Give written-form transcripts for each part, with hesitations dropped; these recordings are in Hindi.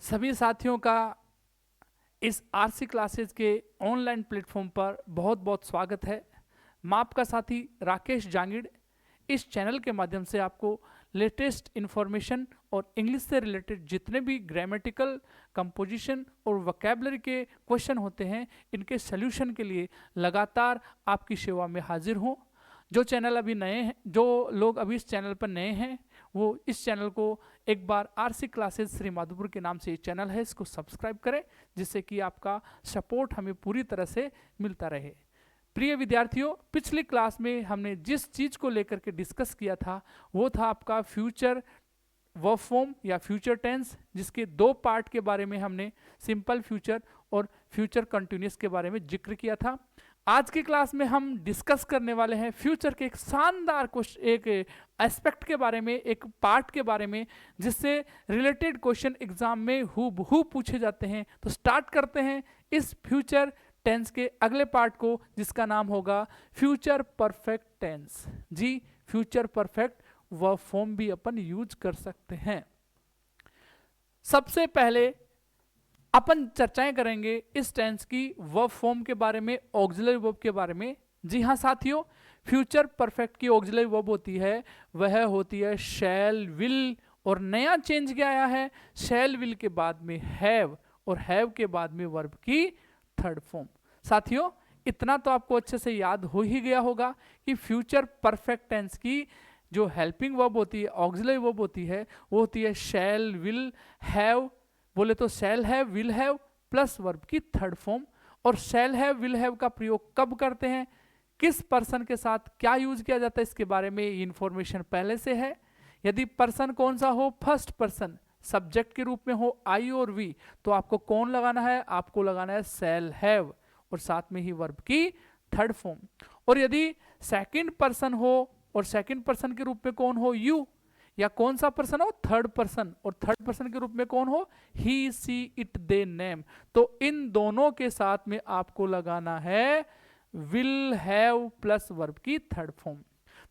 सभी साथियों का इस आरसी क्लासेस के ऑनलाइन प्लेटफॉर्म पर बहुत बहुत स्वागत है। मैं आपका साथी राकेश जांगिड़ इस चैनल के माध्यम से आपको लेटेस्ट इन्फॉर्मेशन और इंग्लिश से रिलेटेड जितने भी ग्रामेटिकल कंपोजिशन और वोकैबुलरी के क्वेश्चन होते हैं, इनके सल्यूशन के लिए लगातार आपकी सेवा में हाजिर हूँ। जो चैनल अभी नए हैं, जो लोग अभी इस चैनल पर नए हैं, वो इस चैनल को एक बार आरसी क्लासेस श्री माधोपुर के नाम से ये चैनल है, इसको सब्सक्राइब करें, जिससे कि आपका सपोर्ट हमें पूरी तरह से मिलता रहे। प्रिय विद्यार्थियों, पिछली क्लास में हमने जिस चीज़ को लेकर के डिस्कस किया था वो था आपका फ्यूचर वर्ब फॉर्म या फ्यूचर टेंस, जिसके दो पार्ट के बारे में हमने सिंपल फ्यूचर और फ्यूचर कंटिन्यूस के बारे में जिक्र किया था। आज की क्लास में हम डिस्कस करने वाले हैं फ्यूचर के एक शानदार क्वेश्चन, एक एस्पेक्ट के बारे में, एक पार्ट के बारे में, जिससे रिलेटेड क्वेश्चन एग्जाम में हूबहू पूछे जाते हैं। तो स्टार्ट करते हैं इस फ्यूचर टेंस के अगले पार्ट को, जिसका नाम होगा फ्यूचर परफेक्ट टेंस। जी, फ्यूचर परफेक्ट वर्ब फॉर्म भी अपन यूज कर सकते हैं। सबसे पहले अपन चर्चाएं करेंगे इस टेंस की वर्ब फॉर्म के बारे में, ऑक्सिलरी वर्ब के बारे में। जी हाँ साथियों, फ्यूचर परफेक्ट की ऑक्सिलरी वर्ब होती है, वह होती है शैल, विल, और नया चेंज क्या आया है, शैल विल के बाद में हैव, और हैव के बाद में वर्ब की थर्ड फॉर्म। साथियों, इतना तो आपको अच्छे से याद हो ही गया होगा कि फ्यूचर परफेक्ट टेंस की जो हेल्पिंग वर्ब होती है, ऑक्सिलरी वर्ब होती है, वो होती है शैल, विल, हैव, बोले तो shall have, will have plus verb की थर्ड फॉर्म। और शैल हैव, विल हैव का प्रयोग कब करते हैं, किस पर्सन के साथ क्या यूज किया जाता है, इसके बारे में इंफॉर्मेशन पहले से है। यदि पर्सन कौन सा हो, फर्स्ट पर्सन, सब्जेक्ट के रूप में हो आई और वी, तो आपको कौन लगाना है, आपको लगाना है शैल हैव और साथ में ही वर्ब की थर्ड फॉर्म। और यदि सेकंड पर्सन हो और सेकंड पर्सन के रूप में कौन हो, यू, या कौन सा पर्सन हो, थर्ड पर्सन, और थर्ड पर्सन के रूप में कौन हो, ही, सी, इट, दे, नेम, तो इन दोनों के साथ में आपको लगाना है विल हैव प्लस वर्ब की थर्ड फॉर्म।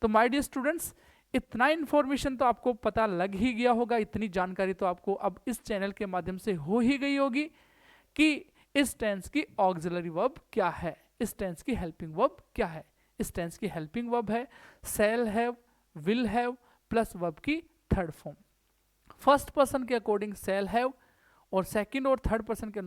तो माय डियर स्टूडेंट्स, इतना इंफॉर्मेशन तो आपको पता लग ही गया होगा, इतनी जानकारी तो आपको अब इस चैनल के माध्यम से हो ही गई होगी कि इस टेंस की ऑक्सिलरी वर्ब क्या है, इस टेंस की हेल्पिंग वर्ब क्या है। इस टेंस की हेल्पिंग वर्ब है shall have, will have plus verb की थर्ड फॉर्म। फर्स्ट पर्सन के अकॉर्डिंग शैल हैव और सेकंड और थर्ड पर्सन के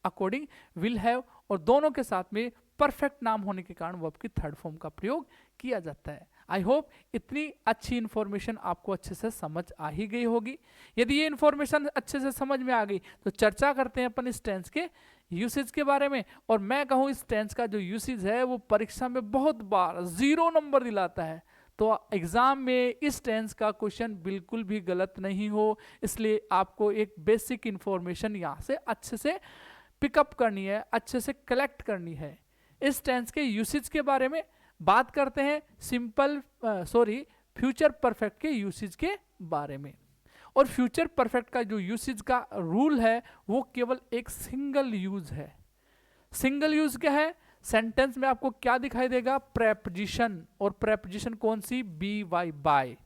अकॉर्डिंग विल हैव, और दोनों के साथ में परफेक्ट नाम होने के कारण वर्ब की थर्ड फॉर्म का प्रयोग किया जाता है। आई होप इतनी अच्छी इंफॉर्मेशन आपको अच्छे से समझ आ ही गई होगी। यदि ये इंफॉर्मेशन अच्छे से समझ में आ गई तो चर्चा करते हैं अपन इस टेंस के यूसेज के बारे में। और मैं कहूँ इस टेंस का जो यूसेज है वो परीक्षा में बहुत बार 0 नंबर दिलाता है, तो एग्जाम में इस टेंस का क्वेश्चन बिल्कुल भी गलत नहीं हो, इसलिए आपको एक बेसिक इंफॉर्मेशन यहाँ से अच्छे से पिकअप करनी है, अच्छे से कलेक्ट करनी है। इस टेंस के यूसेज के बारे में बात करते हैं, फ्यूचर परफेक्ट के यूसेज के बारे में। और फ्यूचर परफेक्ट का जो यूसेज का रूल है वो केवल एक सिंगल यूज है। सिंगल यूज क्या है, सेंटेंस में आपको क्या दिखाई देगा, प्रेपोजिशन, और प्रेपोजिशन कौन सी, बी वाई, बाय।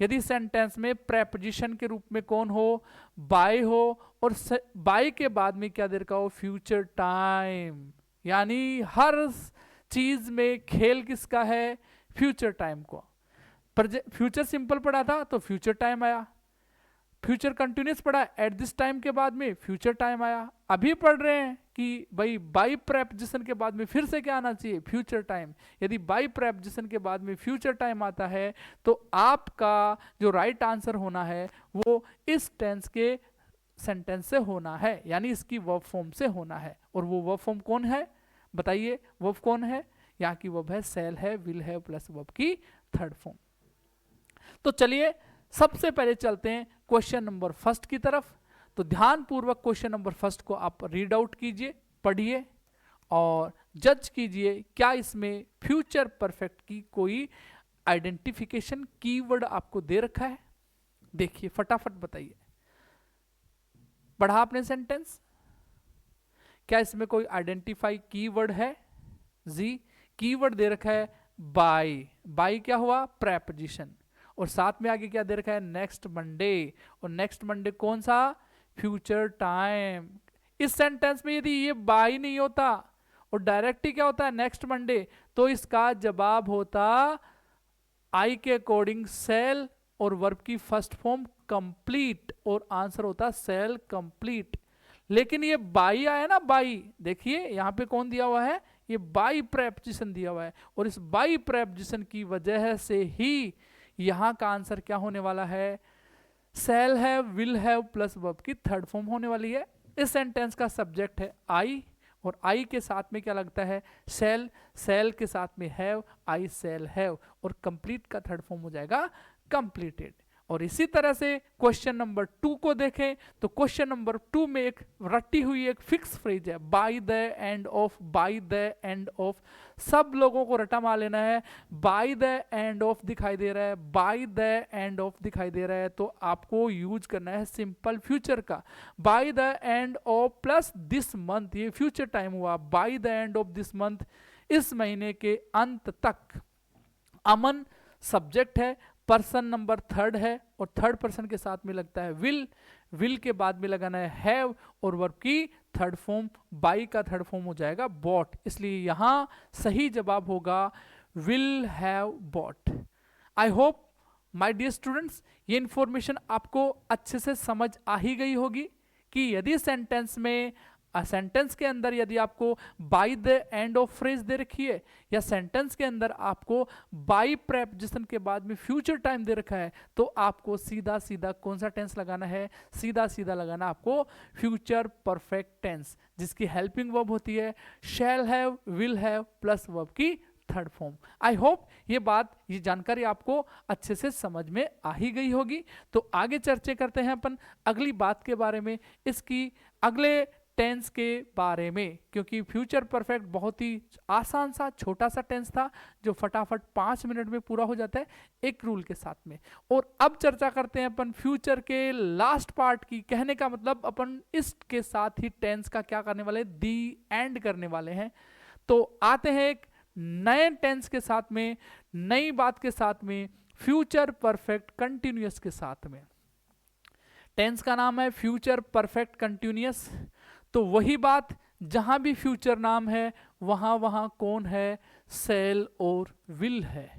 यदि सेंटेंस में प्रेपोजिशन के रूप में कौन हो, बाय हो, और बाय के बाद में क्या दे रखा हो, फ्यूचर टाइम, यानी हर चीज में खेल किसका है, फ्यूचर टाइम को। फ्यूचर सिंपल पढ़ा था तो फ्यूचर टाइम आया, फ्यूचर कंटिन्यूस पढ़ा एट दिस टाइम के बाद में फ्यूचर टाइम आया। अभी पढ़ रहे हैं कि भाई बाई प्रेपोजिशन के बाद में फिर से क्या आना चाहिए, फ्यूचर टाइम। यदि बाई प्रेपोजिशन के बाद में फ्यूचर टाइम आता है तो आपका जो राइट आंसर होना है वो इस टेंस के सेंटेंस से होना है, यानी इसकी वर्ब फॉर्म से होना है। और वो वर्ब फॉर्म कौन है, बताइए वर्ब कौन है, यहाँ की वर्ब है शैल है, विल है प्लस वर्ब की थर्ड फॉर्म। तो चलिए सबसे पहले चलते हैं क्वेश्चन नंबर फर्स्ट की तरफ। तो ध्यान पूर्वक क्वेश्चन नंबर फर्स्ट को आप रीड आउट कीजिए, पढ़िए और जज कीजिए क्या इसमें फ्यूचर परफेक्ट की कोई आइडेंटिफिकेशन कीवर्ड आपको दे रखा है। देखिए फटाफट बताइए, पढ़ा आपने सेंटेंस, क्या इसमें कोई आइडेंटिफाई कीवर्ड है, जी कीवर्ड दे रखा है बाय। बाय क्या हुआ, प्रेपोजिशन, और साथ में आगे क्या दे रखा है, नेक्स्ट मंडे, और नेक्स्ट मंडे कौन सा, फ्यूचर टाइम। इस सेंटेंस में यदि ये बाई नहीं होता और डायरेक्ट ही क्या होता है नेक्स्ट मंडे, तो इसका जवाब होता आई के अकॉर्डिंग सेल और वर्ब की फर्स्ट फॉर्म कंप्लीट, और आंसर होता सेल कंप्लीट। लेकिन ये बाई आया ना, बाई, देखिए यहां पे कौन दिया हुआ है, ये बाई प्रेपोजिशन दिया हुआ है, और इस बाई प्रेपोजिशन की वजह से ही यहां का आंसर क्या होने वाला है, shall have, will have plus verb की थर्ड फॉर्म होने वाली है। इस सेंटेंस का सब्जेक्ट है आई, और आई के साथ में क्या लगता है सेल, सेल के साथ में हैव, आई सेल हैव, और कंप्लीट का थर्ड फॉर्म हो जाएगा कंप्लीटेड। और इसी तरह से क्वेश्चन नंबर 2 को देखें तो क्वेश्चन नंबर 2 में एक रटी हुई एक फिक्स फ्रेज है, bye the end of, bye the end of. सब लोगों को रटा मार लेना है, बाय द एंड ऑफ दिखाई दे रहा है, बाय द एंड ऑफ दिखाई दे रहा है, तो आपको यूज करना है सिंपल फ्यूचर का, bye the end of plus this month, ये फ्यूचर टाइम हुआ, bye the end of this month, इस महीने के अंत तक। अमन सब्जेक्ट है, पर्सन नंबर थर्ड है, और थर्ड पर्सन के साथ में लगता है विल, विल के बाद में लगाना है हैव, और वर्ब की थर्ड फॉर्म बाई का थर्ड फॉर्म हो जाएगा बॉट, इसलिए यहां सही जवाब होगा will have bought. I hope my dear students ये इंफॉर्मेशन आपको अच्छे से समझ आ ही गई होगी कि यदि सेंटेंस में सेंटेंस के अंदर यदि आपको by the end of phrase दे रखी है, या सेंटेंस के अंदर आपको बाय प्रेपोजिशन के बाद में फ्यूचर टाइम दे रखा है, तो आपको सीधा सीधा कौन सा टेंस लगाना है, सीधा सीधा लगाना आपको फ्यूचर परफेक्ट टेंस, जिसकी हेल्पिंग वर्ब होती है shall have, will have plus verb की थर्ड फॉर्म। आई होप ये जानकारी आपको अच्छे से समझ में आ ही गई होगी। तो आगे चर्चा करते हैं अपन अगली बात के बारे में, इसकी अगले टेंस के बारे में, क्योंकि फ्यूचर परफेक्ट बहुत ही आसान सा छोटा सा टेंस था जो फटाफट 5 मिनट में पूरा हो जाता है एक रूल के साथ में। और अब चर्चा करते हैं अपन फ्यूचर के लास्ट पार्ट की। कहने का मतलब अपन इसके साथ ही टेंस का क्या करने वाले, दी एंड करने वाले हैं। तो आते हैं एक नए टेंस के साथ में, नई बात के साथ में, फ्यूचर परफेक्ट कंटिन्यूअस के साथ में। टेंस का नाम है फ्यूचर परफेक्ट कंटिन्यूअस। तो वही बात, जहां भी फ्यूचर नाम है वहां वहां कौन है, सेल और विल है।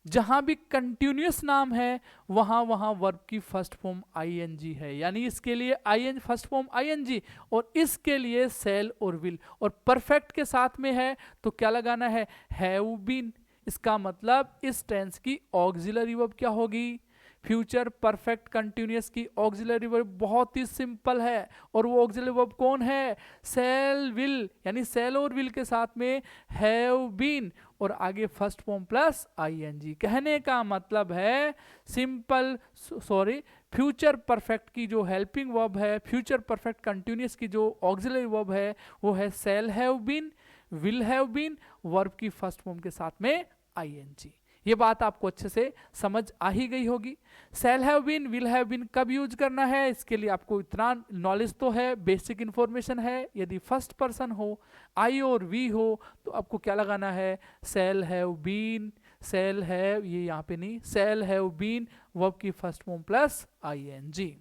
जहां भी कंटिन्यूअस नाम है वहां वहां वर्ब की फर्स्ट फॉर्म आईएनजी है, यानी इसके लिए आईएनजी फर्स्ट फॉर्म आईएनजी, और इसके लिए सेल और विल। और परफेक्ट के साथ में है तो क्या लगाना है, हैव बीन। इसका मतलब इस टेंस की ऑक्सिलरी वर्ब क्या होगी, फ्यूचर परफेक्ट कंटिन्यूअस की ऑक्सिलरी वर्ब बहुत ही सिंपल है, और वो ऑक्सिलरी वर्ब कौन है, सेल विल, यानी सेल और विल के साथ में हैव बीन और आगे फर्स्ट फॉर्म प्लस आईएनजी। कहने का मतलब है सिंपल, सॉरी, फ्यूचर परफेक्ट की जो हेल्पिंग वर्ब है, फ्यूचर परफेक्ट कंटिन्यूअस की जो ऑक्सिलरी वर्ब है वो है shall have been, will have been, verb की फर्स्ट फॉर्म के साथ में आईएनजी। ये बात आपको अच्छे से समझ आ ही गई होगी। Shall have been, will have been कब यूज करना है, इसके लिए आपको इतना नॉलेज तो है, बेसिक इंफॉर्मेशन है। यदि फर्स्ट पर्सन हो, आई और वी हो, तो आपको क्या लगाना है, shall have been, shall have, ये यहाँ पे नहीं, सेल हैव बीन वर्ब की फर्स्ट फॉर्म प्लस आईएनजी।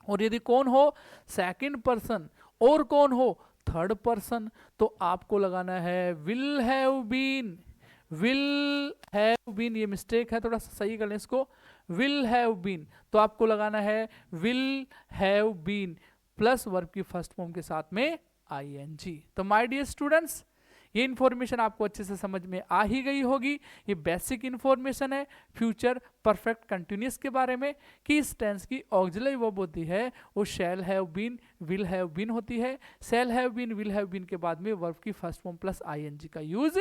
और यदि कौन हो, सेकंड पर्सन, और कौन हो, थर्ड पर्सन, तो आपको लगाना है will have been, will have been, ये मिस्टेक है, थोड़ा सा सही कर लें इसको, विल हैव बीन, तो आपको लगाना है will have been plus verb की फर्स्ट फॉर्म के साथ में आईएनजी। तो माय डियर स्टूडेंट्स ये इन्फॉर्मेशन आपको अच्छे से समझ में आ ही गई होगी। ये बेसिक इन्फॉर्मेशन है फ्यूचर परफेक्ट कंटिन्यूअस के बारे में, कि इस टेंस की ऑक्सिलरी वर्ब होती है वो shall have been, will have been होती है। Shall have been, will have been के बाद में वर्ब की फर्स्ट फॉर्म प्लस आईएनजी का यूज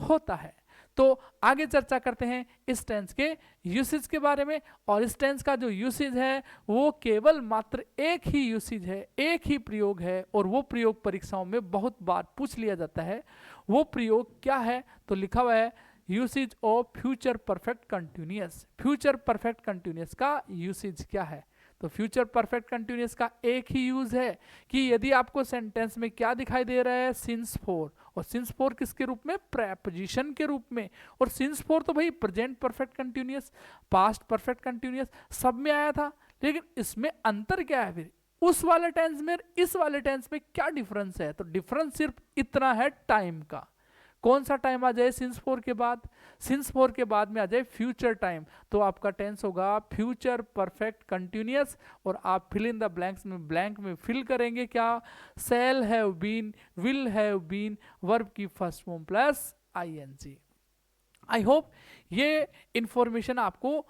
होता है। तो आगे चर्चा करते हैं इस टेंस के यूसेज के बारे में, और इस टेंस का जो यूसेज है वो केवल मात्र एक ही यूसेज है, एक ही प्रयोग है, और वो प्रयोग परीक्षाओं में बहुत बार पूछ लिया जाता है। वो प्रयोग क्या है, तो लिखा हुआ है usage of future perfect continuous. Future perfect continuous का यूसेज क्या है, तो फ्यूचर परफेक्ट कंटिन्यूअस का एक ही यूज है कि यदि आपको सेंटेंस में क्या दिखाई दे रहा है, सिंस फोर, और सिंस फोर किसके रूप में, प्रेपोजिशन के रूप में, और सिंस फोर तो भाई present perfect continuous, past perfect continuous सब में आया था, लेकिन इसमें अंतर क्या है, फिर उस वाले टेंस में इस वाले टेंस में क्या डिफरेंस है? तो डिफरेंस सिर्फ इतना है टाइम का। कौन सा टाइम आ जाए सिंस फोर के बाद? सिंस फोर के बाद में आ जाए फ्यूचर टाइम, तो आपका टेंस होगा फ्यूचर परफेक्ट कंटिन्यूअस, और आप फिल इन द ब्लैंक्स में ब्लैंक में फिल करेंगे क्या? Shall have been, will have been, verb की first form plus ING. I hope ये इंफॉर्मेशन आपको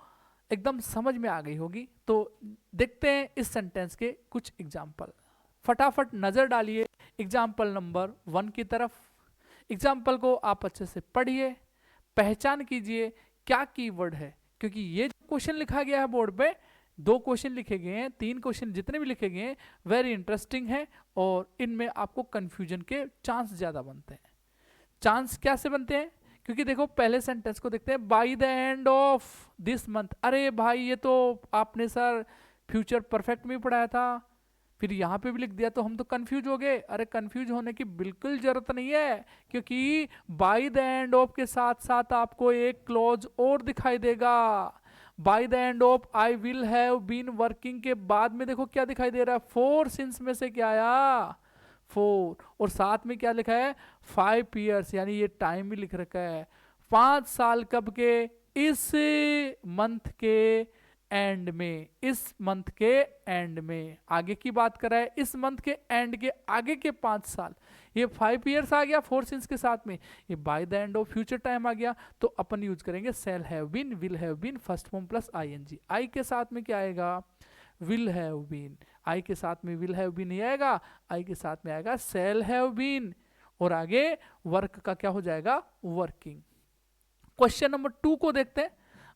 एकदम समझ में आ गई होगी। तो देखते हैं इस सेंटेंस के कुछ एग्जाम्पल, फटाफट नजर डालिए एग्जाम्पल नंबर 1 की तरफ। एग्जाम्पल को आप अच्छे से पढ़िए, पहचान कीजिए क्या कीवर्ड है, क्योंकि ये जो क्वेश्चन लिखा गया है बोर्ड पे, 2 क्वेश्चन लिखे गए हैं, 3 क्वेश्चन जितने भी लिखे गए हैं वेरी इंटरेस्टिंग है, और इनमें आपको कंफ्यूजन के चांस ज्यादा बनते हैं। चांस कैसे बनते हैं? क्योंकि देखो पहले सेंटेंस को देखते हैं, bye the end of this month. अरे भाई ये तो आपने सर फ्यूचर परफेक्ट में पढ़ाया था, फिर यहाँ पे भी लिख दिया, तो हम तो कंफ्यूज हो गए। अरे कंफ्यूज होने की बिल्कुल जरूरत नहीं है, क्योंकि बाय द एंड ऑफ के साथ साथ आपको एक क्लॉज और दिखाई देगा। By the end of I will have been working के बाद में देखो क्या दिखाई दे रहा है, 4 सिंस में से क्या आया? 4, और साथ में क्या लिखा है? 5 ईयर्स, यानी ये टाइम भी लिख रखा है। 5 साल कब के? इस मंथ के एंड में, इस मंथ के एंड में। आगे की बात कर रहा है, इस मंथ के एंड के आगे के 5 साल। ये 5 ईयर्स आ गया 4 सिंस के साथ में, ये by the end of future time आ गया, तो अपन यूज करेंगे shall have been, will have been, first form plus ING. I के साथ में क्या आएगा? Will have been. आई के साथ में विल हैव बीन नहीं आएगा, आई के साथ में आएगा शैल हैव बीन, और आगे वर्क का क्या हो जाएगा? वर्किंग। क्वेश्चन नंबर 2 को देखते हैं,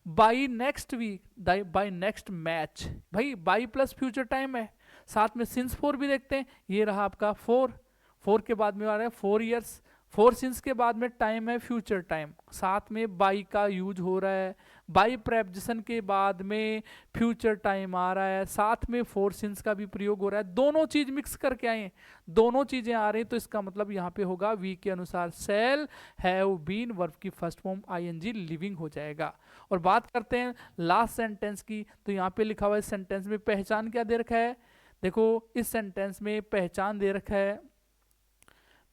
by next week, by next match. भाई बाई प्लस फ्यूचर टाइम है, साथ में सिंस 4 भी देखते हैं, ये रहा आपका 4 के बाद में आ रहा है 4 ईयर्स, 4 सिंस के बाद में टाइम है फ्यूचर टाइम, साथ में बाई का यूज हो रहा है, बाई प्रेपोजिशन के बाद में फ्यूचर टाइम आ रहा है, साथ में 4 सिंस का भी प्रयोग हो रहा है, दोनों चीज मिक्स करके आए, दोनों चीजें आ रही, तो इसका मतलब यहाँ पे होगा वी के अनुसार शैल हैव बीन, वर्ब की फर्स्ट फॉर्म आईएनजी लिविंग हो जाएगा। और बात करते हैं लास्ट सेंटेंस की, तो यहाँ पे लिखा हुआ है इस सेंटेंस में पहचान क्या दे रखा है? देखो इस सेंटेंस में पहचान दे रखा है,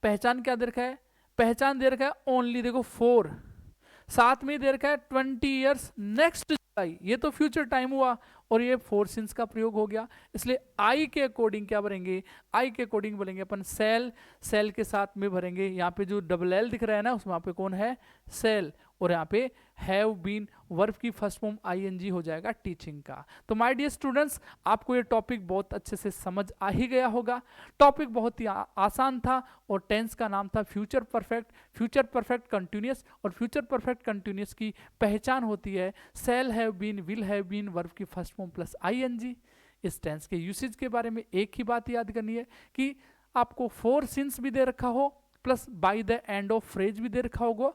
पहचान क्या दे रखा है? पहचान दे रखा है ओनली, देखो 4, साथ में दे रखा है 20 ईयर्स नेक्स्ट जुलाई, ये तो फ्यूचर टाइम हुआ, और ये 4 सिंस का प्रयोग हो गया, इसलिए आई के अकॉर्डिंग क्या भरेंगे? आई के अकॉर्डिंग भरेंगे अपन सेल, सेल के साथ में भरेंगे, यहाँ पे जो डबल एल दिख रहा है ना, उसमें यहाँ पे कौन है? सेल, और यहाँ पे हैव बीन, वर्ब की फर्स्ट फॉर्म आईएनजी हो जाएगा टीचिंग का। तो माय डियर स्टूडेंट्स, आपको ये टॉपिक बहुत अच्छे से समझ आ ही गया होगा। टॉपिक बहुत ही आसान था, और टेंस का नाम था future perfect, future perfect continuous, और फ्यूचर परफेक्ट कंटिन्यूअस की पहचान होती है shall have been, will have been, verb की फर्स्ट फॉर्म प्लस आईएनजी। इस टेंस के यूसेज के बारे में एक ही बात याद करनी है कि आपको 4 सिंस भी दे रखा हो, plus by the end of phrase भी दे रखा होगा,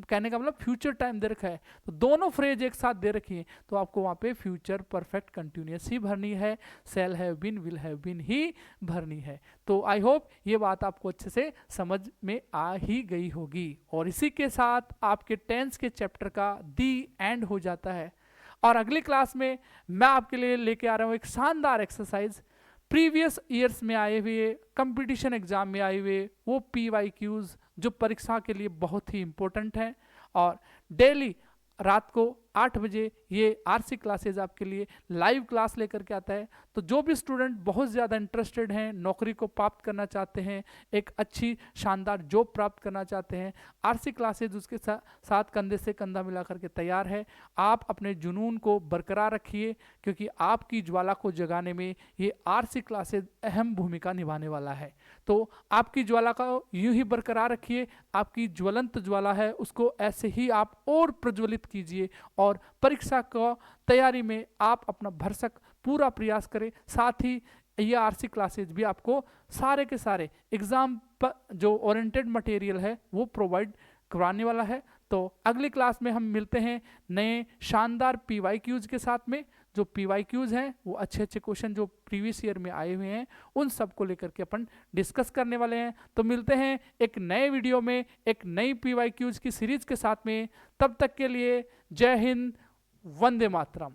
कहने का मतलब फ्यूचर टाइम दे रखा है, तो दोनों फ्रेज एक साथ दे रखी है, तो आपको वहां पे फ्यूचर परफेक्ट कंटिन्यूअस ही भरनी है, shall have been, will have been ही भरनी है। तो आई होप ये बात आपको अच्छे से समझ में आ ही गई होगी, और इसी के साथ आपके टेंस के चैप्टर का दी एंड हो जाता है। और अगली क्लास में मैं आपके लिए लेके आ रहा हूँ एक शानदार एक्सरसाइज, प्रीवियस ईयर्स में आए हुए, कंपटीशन एग्जाम में आए हुए वो PYQs जो परीक्षा के लिए बहुत ही इंपॉर्टेंट हैं, और डेली रात को 8 बजे ये RC क्लासेज आपके लिए लाइव क्लास लेकर के आता है। तो जो भी स्टूडेंट बहुत ज़्यादा इंटरेस्टेड हैं, नौकरी को प्राप्त करना चाहते हैं, एक अच्छी शानदार जॉब प्राप्त करना चाहते हैं, RC क्लासेज उसके साथ कंधे से कंधा मिला करके तैयार है। आप अपने जुनून को बरकरार रखिए, क्योंकि आपकी ज्वाला को जगाने में ये RC क्लासेज अहम भूमिका निभाने वाला है। तो आपकी ज्वाला को यूं ही बरकरार रखिए, आपकी ज्वलंत ज्वाला है उसको ऐसे ही आप और प्रज्वलित कीजिए, और परीक्षा को तैयारी में आप अपना भरसक पूरा प्रयास करें। साथ ही ये RC क्लासेज भी आपको सारे के सारे एग्जाम पर जो ओरिएंटेड मटेरियल है वो प्रोवाइड करवाने वाला है। तो अगली क्लास में हम मिलते हैं नए शानदार PYQs के साथ में। जो PYQs हैं वो अच्छे अच्छे क्वेश्चन जो प्रीवियस ईयर में आए हुए हैं उन सब को लेकर के अपन डिस्कस करने वाले हैं। तो मिलते हैं एक नए वीडियो में एक नई PYQs की सीरीज के साथ में। तब तक के लिए जय हिंद, वंदे मातरम।